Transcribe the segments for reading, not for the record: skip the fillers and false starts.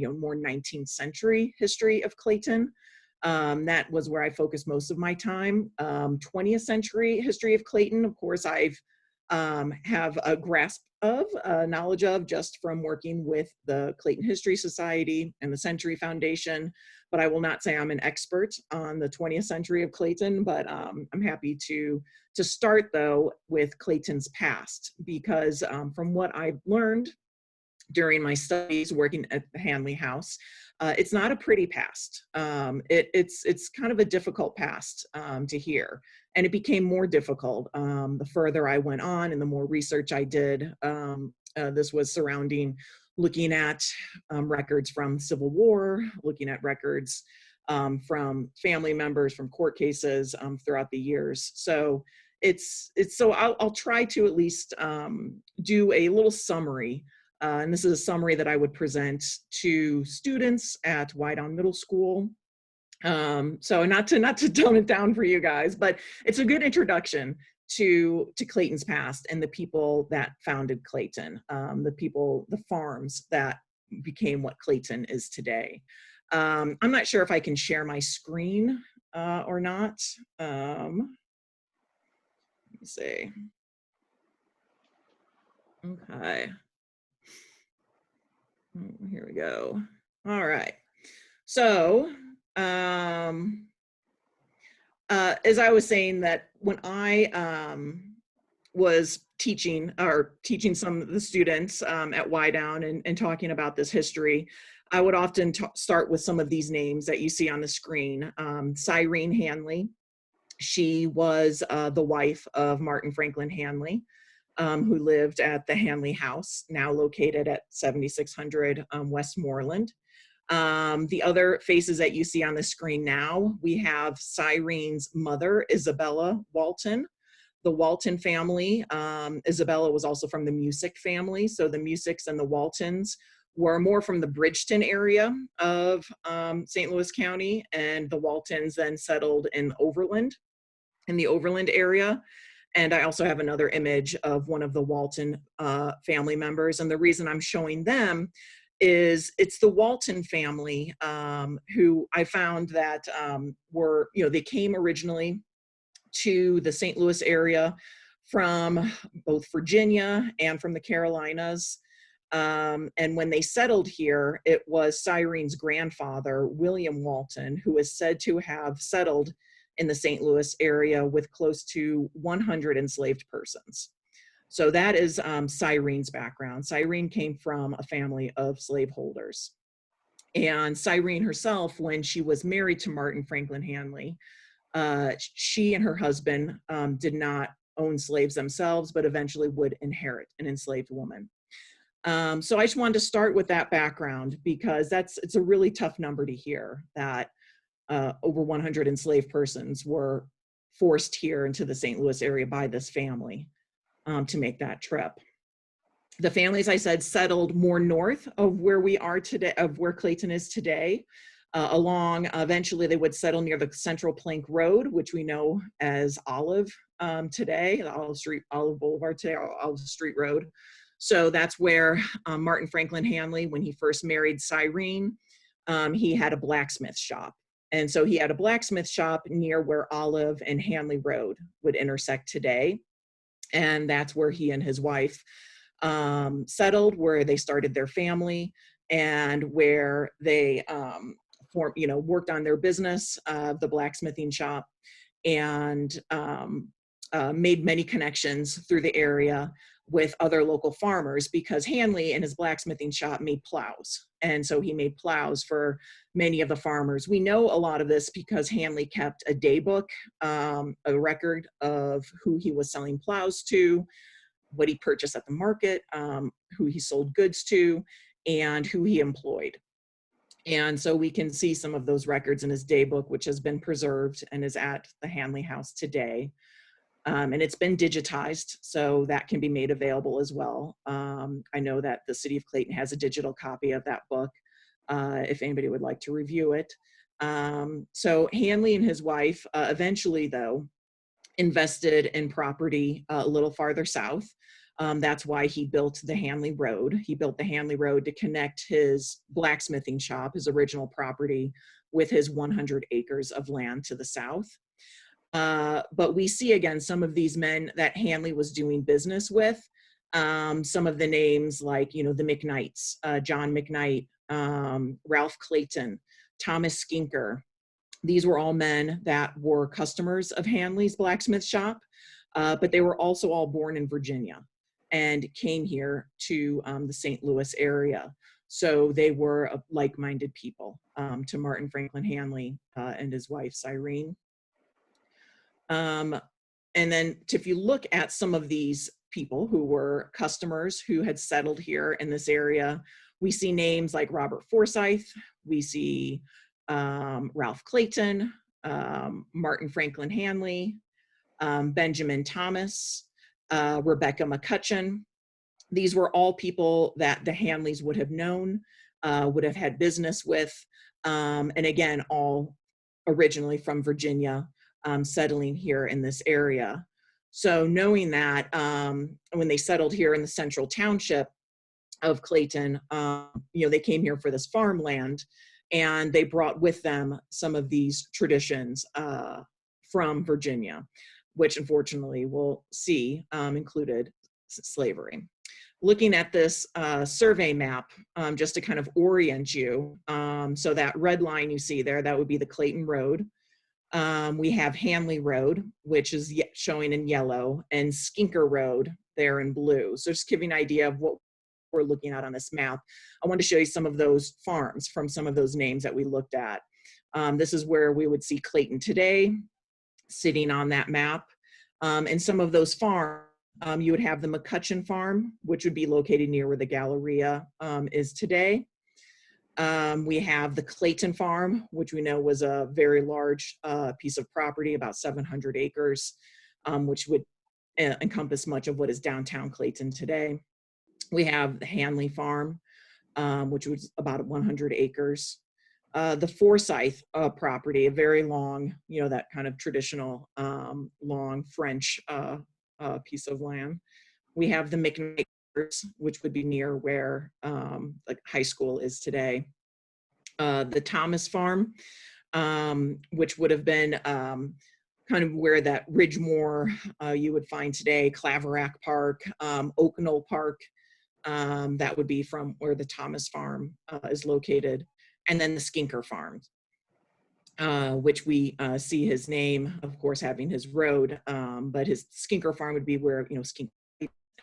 more 19th century history of Clayton. That was where I focused most of my time. 20th century history of Clayton, of course, I've have a grasp of, knowledge of, just from working with the Clayton History Society and the Century Foundation, but I will not say I'm an expert on the 20th century of Clayton, but I'm happy to start though with Clayton's past, because from what I've learned during my studies working at the Hanley House, it's not a pretty past. It's kind of a difficult past to hear, and it became more difficult the further I went on and the more research I did. This was surrounding looking at records from Civil War, looking at records from family members, from court cases throughout the years. So so I'll try to at least do a little summary. And this is a summary that I would present to students at Wydown Middle School. So not to tone it down for you guys, but it's a good introduction to Clayton's past and the people that founded Clayton, the farms that became what Clayton is today. I'm not sure if I can share my screen or not. Let me see. Okay. Here we go. All right. So, as I was saying, that when I was teaching some of the students at Wydown and talking about this history, I would often start with some of these names that you see on the screen. Cyrene Hanley. She was the wife of Martin Franklin Hanley, who lived at the Hanley House, now located at 7600 Westmoreland. The other faces that you see on the screen now, we have Cyrene's mother, Isabella Walton. The Walton family, Isabella was also from the Musick family, so the Musicks and the Waltons were more from the Bridgeton area of St. Louis County, and the Waltons then settled in the Overland area. And I also have another image of one of the Walton family members. And the reason I'm showing them is it's the Walton family who I found that they came originally to the St. Louis area from both Virginia and from the Carolinas. And when they settled here, it was Cyrene's grandfather, William Walton, who is said to have settled in the St. Louis area with close to 100 enslaved persons. So that is Cyrene's background. Cyrene came from a family of slaveholders. And Cyrene herself, when she was married to Martin Franklin Hanley, she and her husband did not own slaves themselves, but eventually would inherit an enslaved woman. So I just wanted to start with that background, because it's a really tough number to hear, that over 100 enslaved persons were forced here into the St. Louis area by this family to make that trip. The family, as I said, settled more north of where we are today, of where Clayton is today. Eventually they would settle near the Central Plank Road, which we know as Olive today, the Olive Boulevard today, or Olive Street Road. So that's where Martin Franklin Hanley, when he first married Cyrene, he had a blacksmith shop. And so he had a blacksmith shop near where Olive and Hanley Road would intersect today. And that's where he and his wife settled, where they started their family, and where they worked on their business, the blacksmithing shop, and made many connections through the area with other local farmers, because Hanley and his blacksmithing shop made plows. And so he made plows for many of the farmers. We know a lot of this because Hanley kept a day book, a record of who he was selling plows to, what he purchased at the market, who he sold goods to, and who he employed. And so we can see some of those records in his day book, which has been preserved and is at the Hanley House today. And it's been digitized, so that can be made available as well. I know that the City of Clayton has a digital copy of that book, if anybody would like to review it. So Hanley and his wife eventually, though, invested in property a little farther south. That's why he built the Hanley Road. He built the Hanley Road to connect his blacksmithing shop, his original property, with his 100 acres of land to the south. But we see again some of these men that Hanley was doing business with. Some of the names like, the McKnights, John McKnight, Ralph Clayton, Thomas Skinker. These were all men that were customers of Hanley's blacksmith shop, but they were also all born in Virginia and came here to the St. Louis area. So they were like-minded people to Martin Franklin Hanley and his wife, Cyrene. And then if you look at some of these people who were customers who had settled here in this area, we see names like Robert Forsyth, we see Ralph Clayton, Martin Franklin Hanley, Benjamin Thomas, Rebecca McCutcheon. These were all people that the Hanleys would have known, would have had business with, and again, all originally from Virginia, settling here in this area. So knowing that when they settled here in the central township of Clayton, they came here for this farmland, and they brought with them some of these traditions from Virginia, which unfortunately we'll see included slavery. Looking at this survey map, just to kind of orient you, so that red line you see there, that would be the Clayton Road. We have Hanley Road, which is showing in yellow, and Skinker Road there in blue. So just giving an idea of what we're looking at on this map. I want to show you some of those farms from some of those names that we looked at. This is where we would see Clayton today, sitting on that map. And some of those farms, you would have the McCutcheon Farm, which would be located near where the Galleria is today. We have the Clayton Farm, which we know was a very large piece of property, about 700 acres, which would encompass much of what is downtown Clayton today. We have the Hanley Farm, which was about 100 acres. The Forsyth property, a very long, that kind of traditional long French piece of land. We have the McKnights, which would be near where the high school is today. The Thomas Farm, which would have been kind of where that Ridgemore you would find today, Claverack Park, Oaknell Park, that would be from where the Thomas Farm is located. And then the Skinker Farm, which we see his name, of course, having his road, but his Skinker Farm would be where, Skinker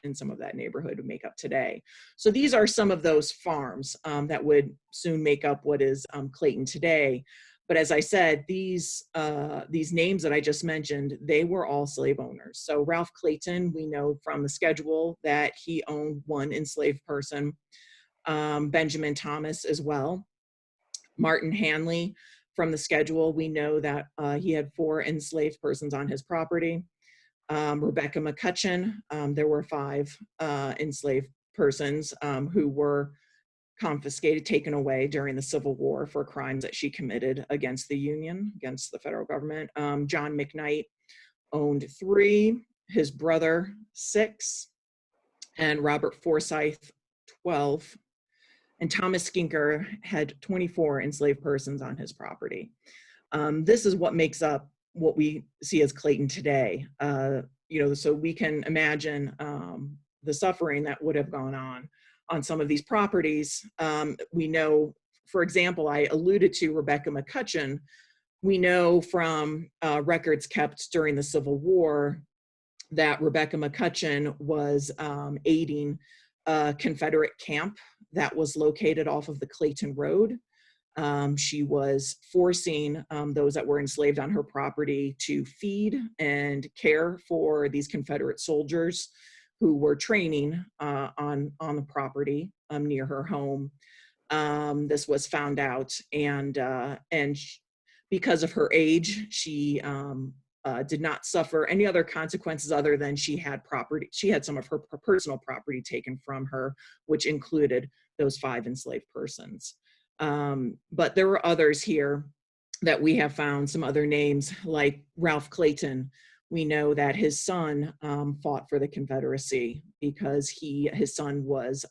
and some of that neighborhood would make up today. So these are some of those farms that would soon make up what is Clayton today. But as I said, these names that I just mentioned, they were all slave owners. So Ralph Clayton, we know from the schedule that he owned one enslaved person, Benjamin Thomas as well. Martin Hanley, from the schedule, we know that he had 4 enslaved persons on his property. Rebecca McCutcheon, there were 5 enslaved persons who were confiscated, taken away during the Civil War for crimes that she committed against the Union, against the federal government. John McKnight owned 3, his brother 6, and Robert Forsyth 12. And Thomas Skinker had 24 enslaved persons on his property. This is what makes up what we see as Clayton today. So we can imagine the suffering that would have gone on some of these properties. We know, for example, I alluded to Rebecca McCutcheon. We know from records kept during the Civil War that Rebecca McCutcheon was aiding a Confederate camp that was located off of the Clayton Road. She was forcing those that were enslaved on her property to feed and care for these Confederate soldiers who were training on the property near her home. This was found out, and because of her age, she did not suffer any other consequences other than she had some of her personal property taken from her, which included those 5 enslaved persons. But there were others here that we have found, some other names like Ralph Clayton, we know that his son fought for the Confederacy because his son was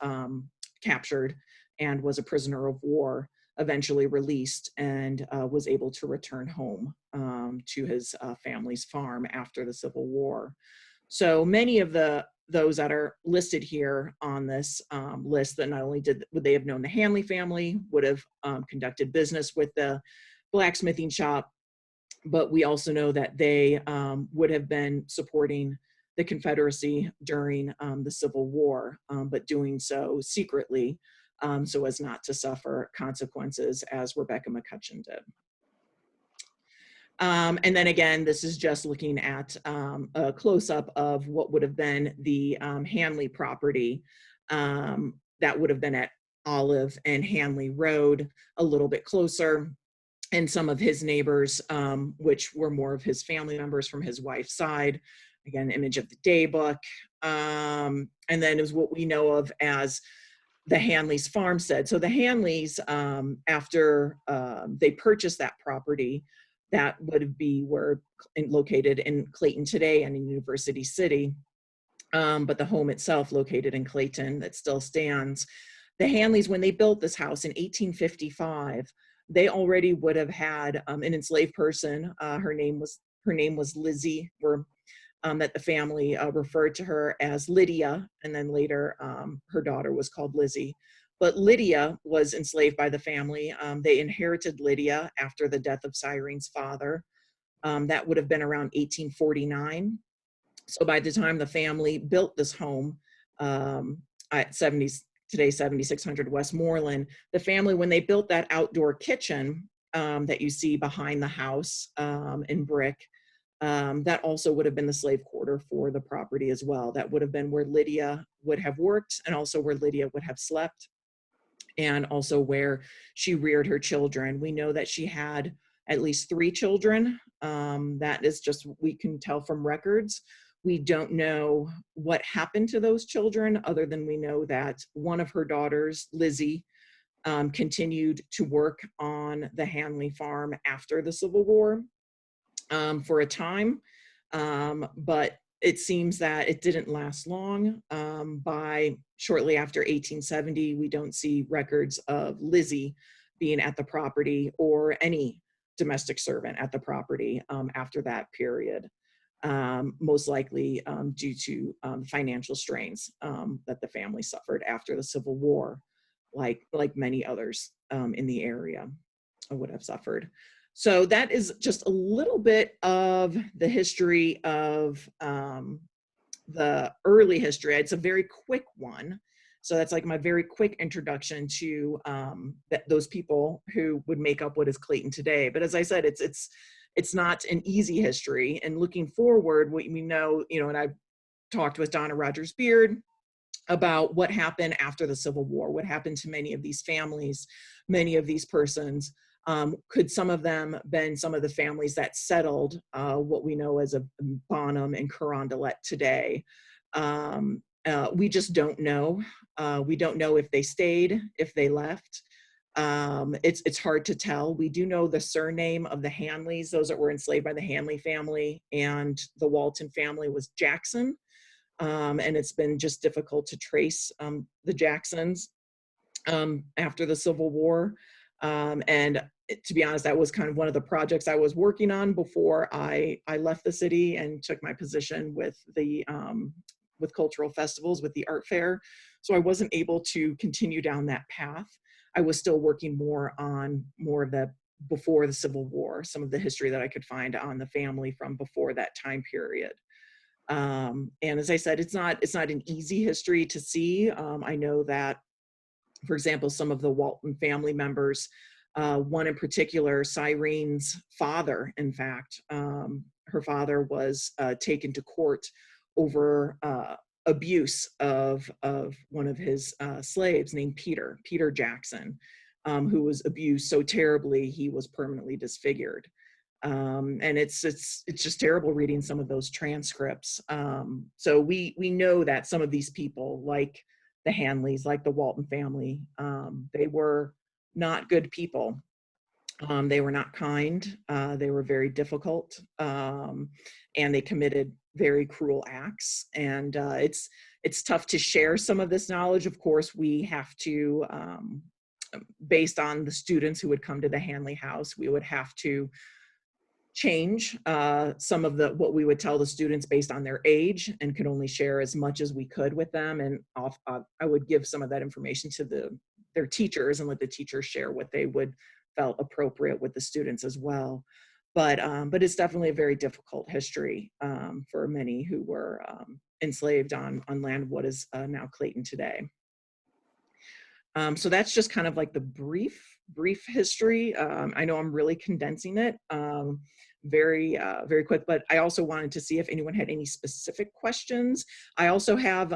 captured and was a prisoner of war, eventually released, and was able to return home to his family's farm after the Civil War. So many of those that are listed here on this list, that not only would they have known the Hanley family, would have conducted business with the blacksmithing shop, but we also know that they would have been supporting the Confederacy during the Civil War, but doing so secretly, so as not to suffer consequences, as Rebecca McCutcheon did. And then again, this is just looking at a close-up of what would have been the Hanley property that would have been at Olive and Hanley Road, a little bit closer, and some of his neighbors, which were more of his family members from his wife's side. Again, image of the day book. And then is what we know of as the Hanley's farmstead. So the Hanleys, after they purchased that property, that would be located in Clayton today and in University City, but the home itself located in Clayton that still stands. The Hanleys, when they built this house in 1855, they already would have had an enslaved person. Her name was Lizzie, that the family referred to her as Lydia, and then later her daughter was called Lizzie. But Lydia was enslaved by the family. They inherited Lydia after the death of Cyrene's father. That would have been around 1849. So by the time the family built this home at 7600 Westmoreland, the family, when they built that outdoor kitchen that you see behind the house in brick, that also would have been the slave quarter for the property as well. That would have been where Lydia would have worked, and also where Lydia would have slept, and also where she reared her children. We know that she had at least 3 children. That is just, we can tell from records. We don't know what happened to those children, other than we know that one of her daughters, Lizzie, continued to work on the Hanley farm after the Civil War for a time, but it seems that it didn't last long. By shortly after 1870, we don't see records of Lizzie being at the property or any domestic servant at the property after that period, most likely due to financial strains that the family suffered after the Civil War, like many others in the area would have suffered. So that is just a little bit of the history of the early history. It's a very quick one. So that's like my very quick introduction to those people who would make up what is Clayton today. But as I said, it's not an easy history. And looking forward, what we know, and I've talked with Donna Rogers-Beard about what happened after the Civil War, what happened to many of these families, many of these persons. Could some of them been some of the families that settled what we know as a Bonham and Carondelet today? We just don't know. We don't know if they stayed, if they left. It's hard to tell. We do know the surname of the Hanleys, those that were enslaved by the Hanley family and the Walton family, was Jackson. And it's been just difficult to trace the Jacksons after the Civil War. And to be honest, that was kind of one of the projects I was working on before I left the city and took my position with the with cultural festivals, with the art fair. So I wasn't able to continue down that path. I was still working more of the before the Civil War, some of the history that I could find on the family from before that time period. And as I said, it's not an easy history to see. I know that, for example, some of the Walton family members, one in particular, Cyrene's father, in fact, her father was taken to court over abuse of one of his slaves named Peter Jackson, who was abused so terribly he was permanently disfigured. And it's just terrible reading some of those transcripts. So we know that some of these people, like the Hanleys, like the Walton family, they were not good people. They were not kind. They were very difficult, and they committed very cruel acts. And it's tough to share some of this knowledge. Of course, we have to, based on the students who would come to the Hanley House, we would have to change some of what we would tell the students based on their age, and could only share as much as we could with them. And I would give some of that information to their teachers and let the teachers share what they would felt appropriate with the students as well. But it's definitely a very difficult history for many who were enslaved on land what is now Clayton today. So that's just kind of like the brief history. I know I'm really condensing it very quick, but I also wanted to see if anyone had any specific questions. I also have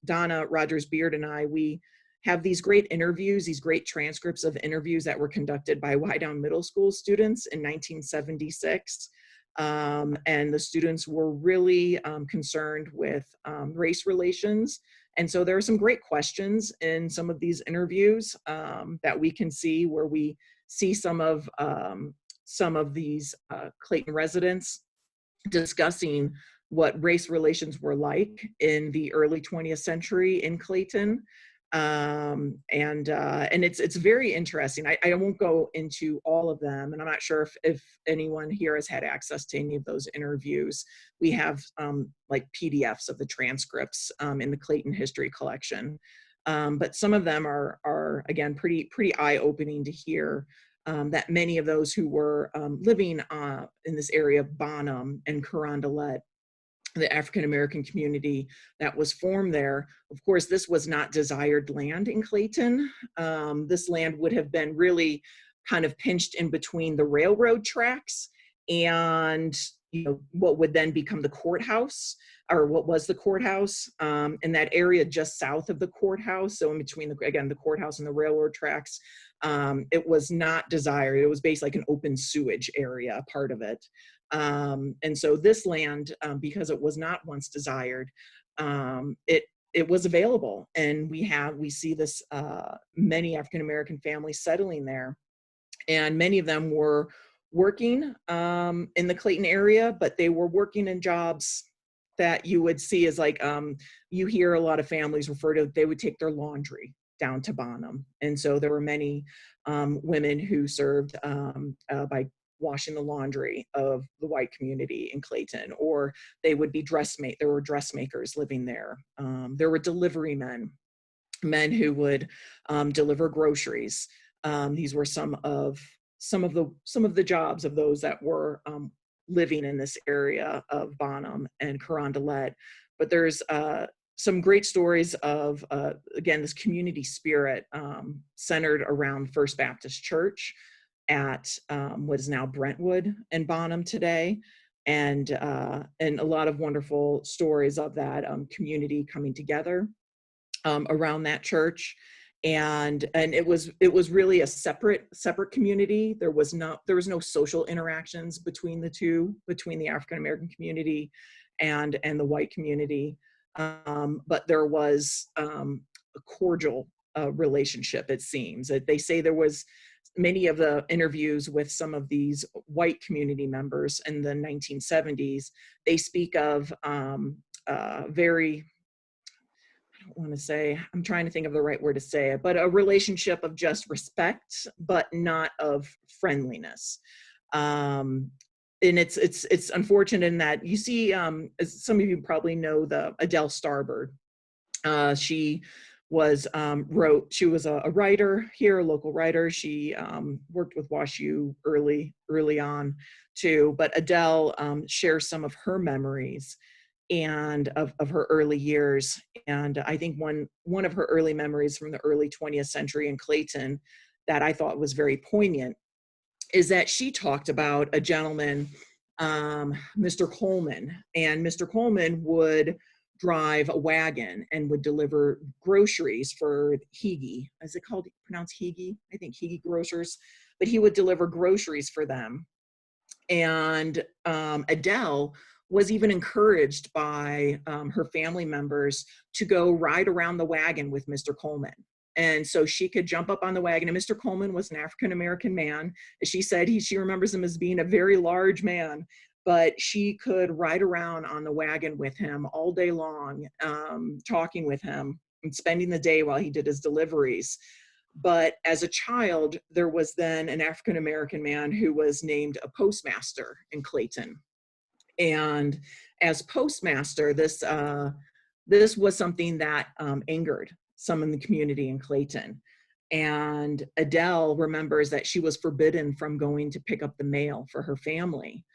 Donna Rogers-Beard and we have these great interviews, these great transcripts of interviews that were conducted by Wydown Middle School students in 1976. And the students were really concerned with race relations. And so there are some great questions in some of these interviews that we can see, where we see some of these Clayton residents discussing what race relations were like in the early 20th century in Clayton. And it's very interesting. I won't go into all of them, and I'm not sure if anyone here has had access to any of those interviews. We have like PDFs of the transcripts in the Clayton History Collection, but some of them are again pretty eye-opening to hear. That many of those who were living in this area of Bonham and Carondelet, the African-American community that was formed there. Of course, this was not desired land in Clayton. This land would have been really kind of pinched in between the railroad tracks and what would then become the courthouse, or what was the courthouse, in that area just south of the courthouse. So in between the courthouse and the railroad tracks, it was not desired. It was basically like an open sewage area, part of it. And so this land, because it was not once desired, it was available. And we see this, many African-American families settling there. And many of them were working in the Clayton area, but they were working in jobs that you would see as like, you hear a lot of families refer to, they would take their laundry down to Bonham. And so there were many women who served by washing the laundry of the white community in Clayton, or they would be there were dressmakers living there. There were delivery men who would deliver groceries. These were some of the jobs of those that were living in this area of Bonham and Carondelet. But there's some great stories of, again, this community spirit centered around First Baptist Church at what is now Brentwood and Bonham today, and a lot of wonderful stories of that community coming together around that church. And it was really a separate community. There was no social interactions between the two, between the African-American community and the white community, but there was a cordial relationship, it seems. They say there was many of the interviews with some of these white community members in the 1970s, they speak of very, I don't want to say, I'm trying to think of the right word to say it, but a relationship of just respect, but not of friendliness. And it's unfortunate in that you see, as some of you probably know, the Adele Starbird. She was she was a writer here, a local writer. She worked with WashU early on too, but Adele shares some of her memories and of her early years. And I think one of her early memories from the early 20th century in Clayton that I thought was very poignant is that she talked about a gentleman, Mr. Coleman, and Mr. Coleman would drive a wagon and would deliver groceries for Hege. Is it pronounced Hege? I think Hege Grocers. But he would deliver groceries for them. And Adele was even encouraged by her family members to go ride around the wagon with Mr. Coleman And so she could jump up on the wagon. And Mr. Coleman was an African-American man. She said she remembers him as being a very large man, but she could ride around on the wagon with him all day long, talking with him and spending the day while he did his deliveries. But as a child, there was then an African-American man who was named a postmaster in Clayton. And as postmaster, this was something that angered some in the community in Clayton. And Adele remembers that she was forbidden from going to pick up the mail for her family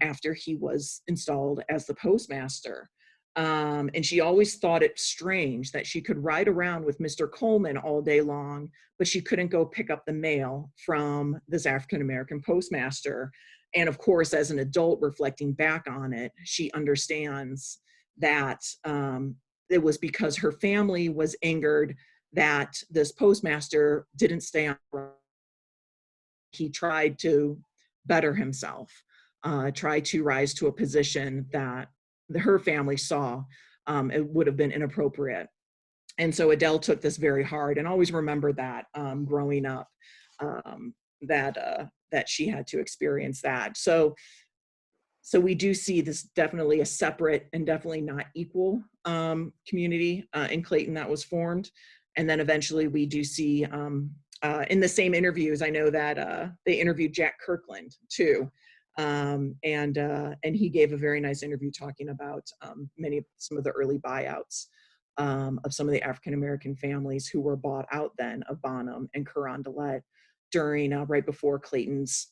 after he was installed as the postmaster. And she always thought it strange that she could ride around with Mr. Coleman all day long, but she couldn't go pick up the mail from this African-American postmaster. And of course, as an adult reflecting back on it, she understands that it was because her family was angered that this postmaster didn't stay on. He tried to better himself, tried to rise to a position that her family saw it would have been inappropriate. And so Adele took this very hard, and always remembered that growing up, that she had to experience that. So we do see this definitely a separate and definitely not equal community in Clayton that was formed. And then eventually we do see in the same interviews, I know that they interviewed Jack Kirkland too. And he gave a very nice interview talking about some of the early buyouts of some of the African-American families who were bought out then of Bonham and Carondelet during right before Clayton's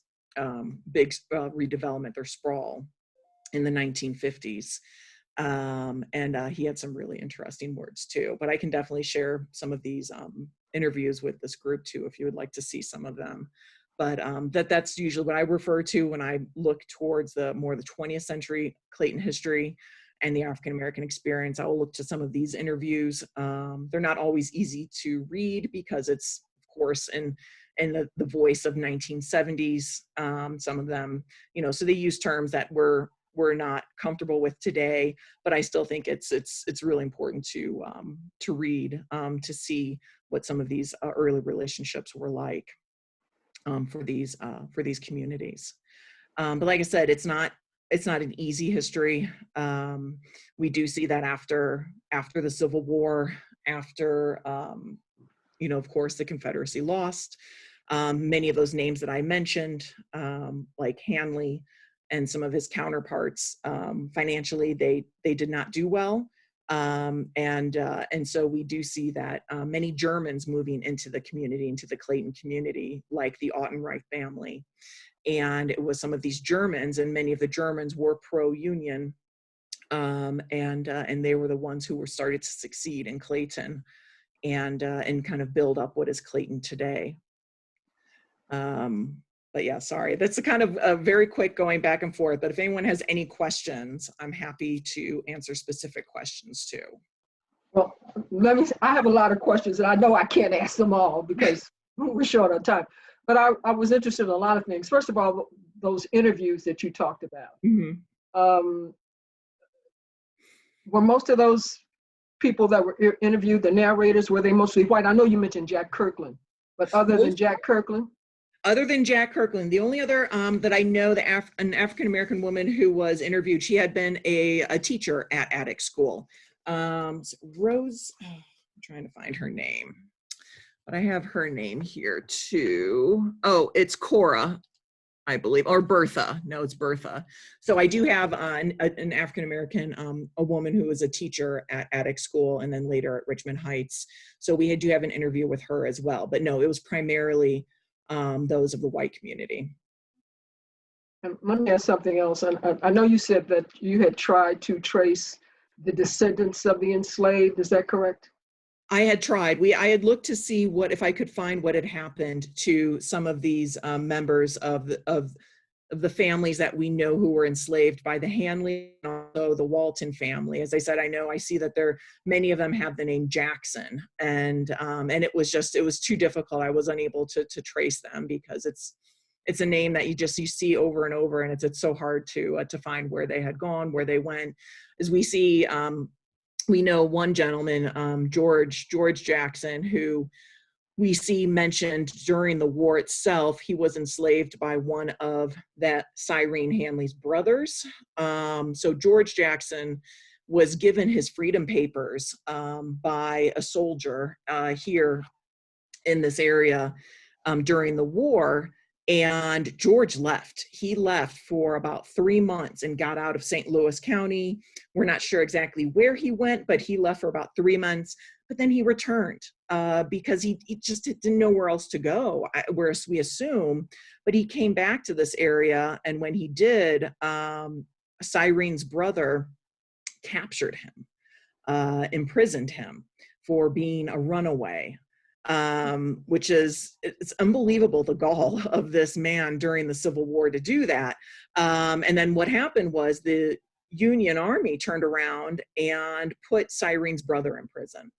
big redevelopment or sprawl in the 1950s. He had some really interesting words too, but I can definitely share some of these interviews with this group too, if you would like to see some of them. But that's usually what I refer to when I look towards the 20th century Clayton history and the African-American experience. I will look to some of these interviews. They're not always easy to read because it's, of course, in the voice of 1970s. Some of them, so they use terms that we're not comfortable with today, but I still think it's really important to read to see what some of these early relationships were like for these communities. But like I said, it's not an easy history. We do see that after the Civil War, after of course the Confederacy lost. Many of those names that I mentioned, like Hanley and some of his counterparts, financially they did not do well. And so we do see that many Germans moving into the community, into the Clayton community, like the Autenreich family. And it was some of these Germans, and many of the Germans were pro-union, and they were the ones who were started to succeed in Clayton and kind of build up what is Clayton today. But yeah, sorry, that's a kind of a very quick going back and forth, but if anyone has any questions, I'm happy to answer specific questions too. Well, I have a lot of questions and I know I can't ask them all because we're short on time, but I was interested in a lot of things. First of all, those interviews that you talked about. Mm-hmm. Were most of those people that were interviewed, the narrators, were they mostly white? I know you mentioned Jack Kirkland, but other than Jack Kirkland? Other than Jack Kirkland, the only other that I know, an African-American woman who was interviewed, she had been a teacher at Attic School. Rose, I'm trying to find her name, but I have her name here too. Oh, it's Cora, I believe, or Bertha. No, it's Bertha. So I do have an African-American, a woman who was a teacher at Attic School and then later at Richmond Heights. So we do have an interview with her as well. But no, it was primarily those of the white community. And let me ask something else. I know you said that you had tried to trace the descendants of the enslaved. Is that correct? I had tried. I had looked to see if I could find what had happened to some of these members of the families that we know who were enslaved by the Hanley and also the Walton family. As I said, I see that many of them have the name Jackson, and it was too difficult. I was unable to trace them because it's a name that you see over and over, and it's so hard to find where they had gone, where they went. As we see we know one gentleman, George Jackson, who we see mentioned during the war itself. He was enslaved by one of that Cyrene Hanley's brothers. So George Jackson was given his freedom papers by a soldier here in this area during the war. And George left. He left for about 3 months and got out of St. Louis County. We're not sure exactly where he went, but he left for about 3 months. But then he returned because he just didn't know where else to go, whereas we assume. But he came back to this area, and when he did, Cyrene's brother captured him, imprisoned him for being a runaway. Which it's unbelievable, the gall of this man during the Civil War to do that. And then what happened was the Union Army turned around and put Cyrene's brother in prison.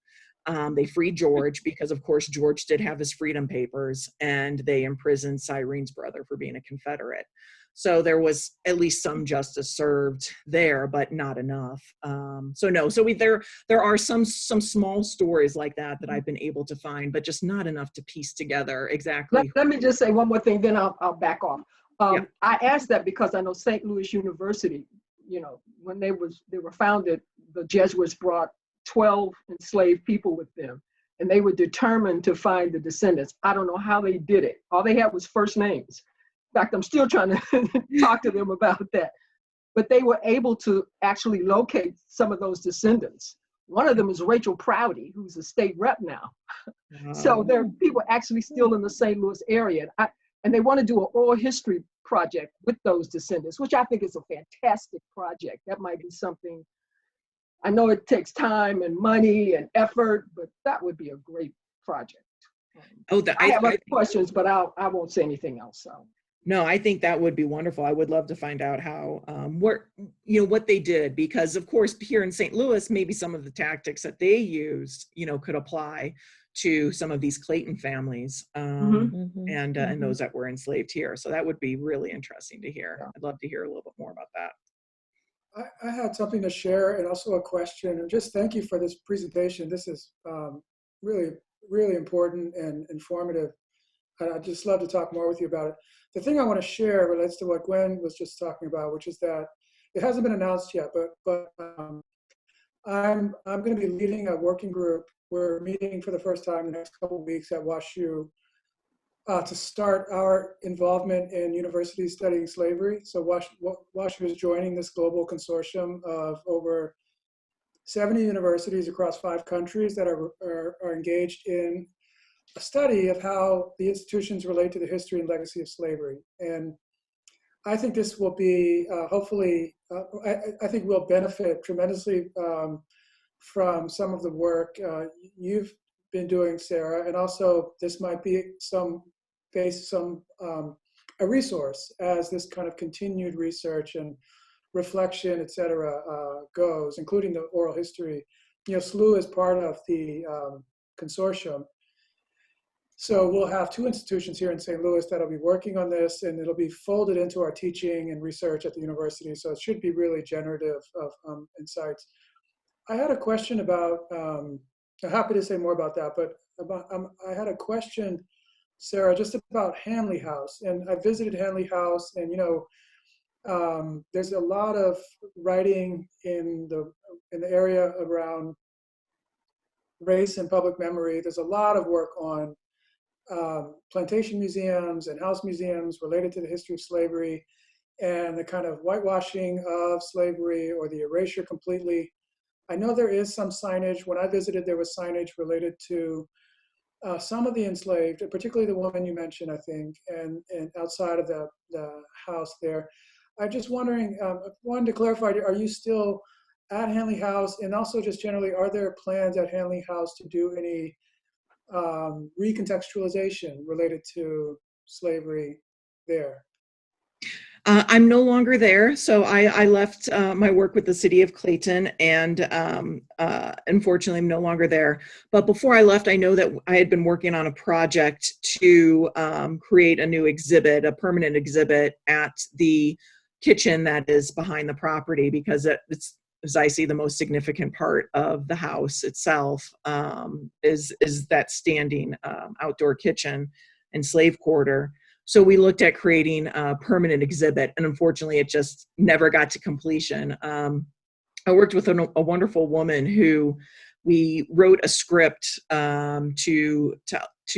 They freed George because, of course, George did have his freedom papers, and they imprisoned Cyrene's brother for being a Confederate. So there was at least some justice served there, but not enough. There are some small stories like that I've been able to find, but just not enough to piece together exactly. Let me just say one more thing, then I'll back off. I asked that because I know St. Louis University, when they were founded, the Jesuits brought 12 enslaved people with them, and they were determined to find the descendants. I don't know how they did it. All they had was first names. In fact, I'm still trying to talk to them about that. But they were able to actually locate some of those descendants. One of them is Rachel Prouty, who's a state rep now. So there are people actually still in the St. Louis area. And they want to do an oral history project with those descendants, which I think is a fantastic project. That might be something. I know it takes time and money and effort, but that would be a great project. I have other questions, but I won't say anything else. So. No, I think that would be wonderful. I would love to find out how, what they did, because of course here in St. Louis, maybe some of the tactics that they used, could apply to some of these Clayton families and those that were enslaved here. So that would be really interesting to hear. Yeah. I'd love to hear a little bit more about that. I had something to share and also a question, and just thank you for this presentation. This is really, really important and informative. I'd just love to talk more with you about it. The thing I want to share relates to what Gwen was just talking about, which is that it hasn't been announced yet, but I'm going to be leading a working group. We're meeting for the first time in the next couple of weeks at WashU to start our involvement in universities studying slavery. So WashU is joining this global consortium of over 70 universities across 5 countries that are engaged in a study of how the institutions relate to the history and legacy of slavery. And I think this will be, hopefully, I think we'll benefit tremendously from some of the work you've been doing, Sarah, and also this might be a resource as this kind of continued research and reflection, et cetera, goes, including the oral history. SLU is part of the consortium. So we'll have 2 institutions here in St. Louis that'll be working on this, and it'll be folded into our teaching and research at the university. So it should be really generative of insights. I had a question about, I'm happy to say more about that, but I had a question, Sarah, just about Hanley House. And I visited Hanley House, and there's a lot of writing in the area around race and public memory. There's a lot of work on plantation museums and house museums related to the history of slavery and the kind of whitewashing of slavery or the erasure completely. I know there is some signage. When I visited, there was signage related to some of the enslaved, particularly the woman you mentioned, I think, and outside of the house there. I'm just wondering, wanted to clarify, are you still at Hanley House? And also just generally, are there plans at Hanley House to do any recontextualization related to slavery there? I'm no longer there. So I left my work with the city of Clayton, and unfortunately I'm no longer there. But before I left, I know that I had been working on a project to create a new exhibit, a permanent exhibit at the kitchen that is behind the property, because it's as I see, the most significant part of the house itself, is that standing outdoor kitchen and slave quarter. So we looked at creating a permanent exhibit, and unfortunately it just never got to completion. I worked with a wonderful woman who we wrote a script to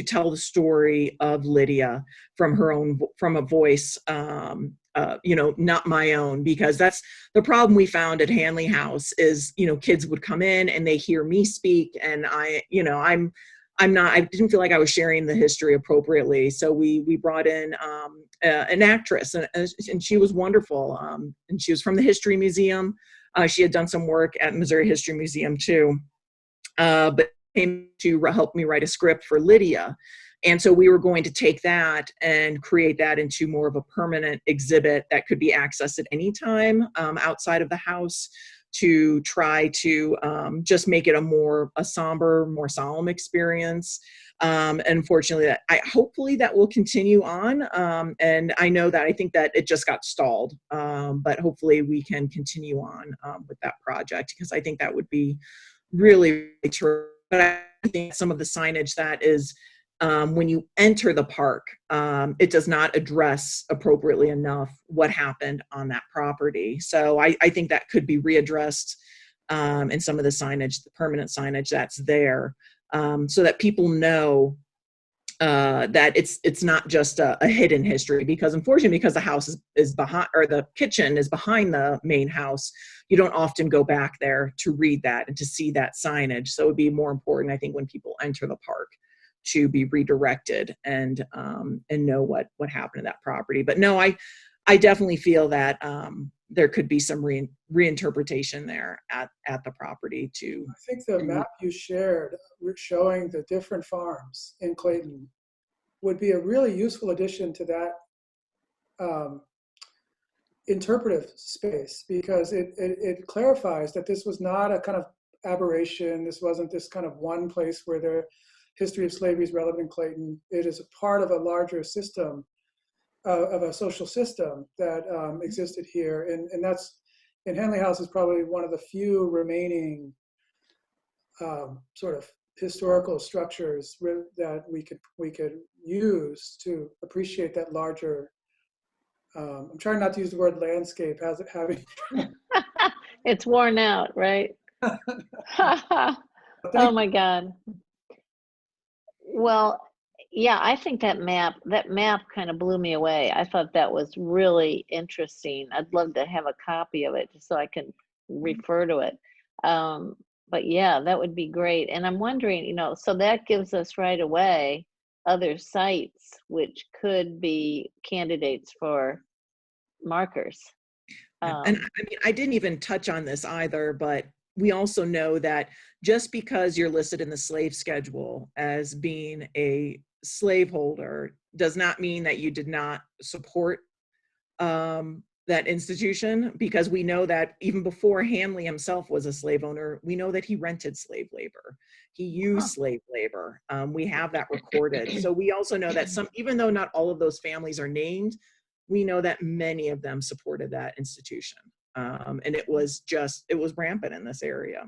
tell the story of Lydia from a voice, not my own, because that's the problem we found at Hanley House is, kids would come in and they hear me speak, and I didn't feel like I was sharing the history appropriately. So we brought in an actress, and she was wonderful. And she was from the History Museum. She had done some work at Missouri History Museum too, but came to help me write a script for Lydia. And so we were going to take that and create that into more of a permanent exhibit that could be accessed at any time outside of the house, to try to just make it a somber, more solemn experience. And unfortunately, hopefully that will continue on. And I think that it just got stalled, but hopefully we can continue on with that project, because I think that would be really true. But I think some of the signage that is, when you enter the park, it does not address appropriately enough what happened on that property. So I think that could be readdressed in some of the signage, the permanent signage that's there, so that people know that it's not just a hidden history. Because unfortunately, because the house is behind, or the kitchen is behind the main house, you don't often go back there to read that and to see that signage. So it would be more important, I think, when people enter the park, to be redirected and know what happened to that property. But no, I definitely feel that there could be some reinterpretation there at the property too. I think the map you shared showing the different farms in Clayton would be a really useful addition to that interpretive space, because it clarifies that this was not a kind of aberration. This wasn't this kind of one place where the history of slavery is relevant in Clayton. It is a part of a larger system, of a social system that existed here. And that's, in Hanley House, is probably one of the few remaining sort of historical structures that we could use to appreciate that larger, I'm trying not to use the word landscape, as it having. It's worn out, right? Oh my God. Well, yeah, I think that map kind of blew me away. I thought that was really interesting. I'd love to have a copy of it just so I can refer to it. But yeah, that would be great. And I'm wondering, so that gives us right away other sites which could be candidates for markers. And I mean, I didn't even touch on this either, but we also know that just because you're listed in the slave schedule as being a slaveholder does not mean that you did not support that institution, because we know that even before Hanley himself was a slave owner, we know that he rented slave labor. He used slave labor. We have that recorded. So we also know that even though not all of those families are named, we know that many of them supported that institution. And it was rampant in this area.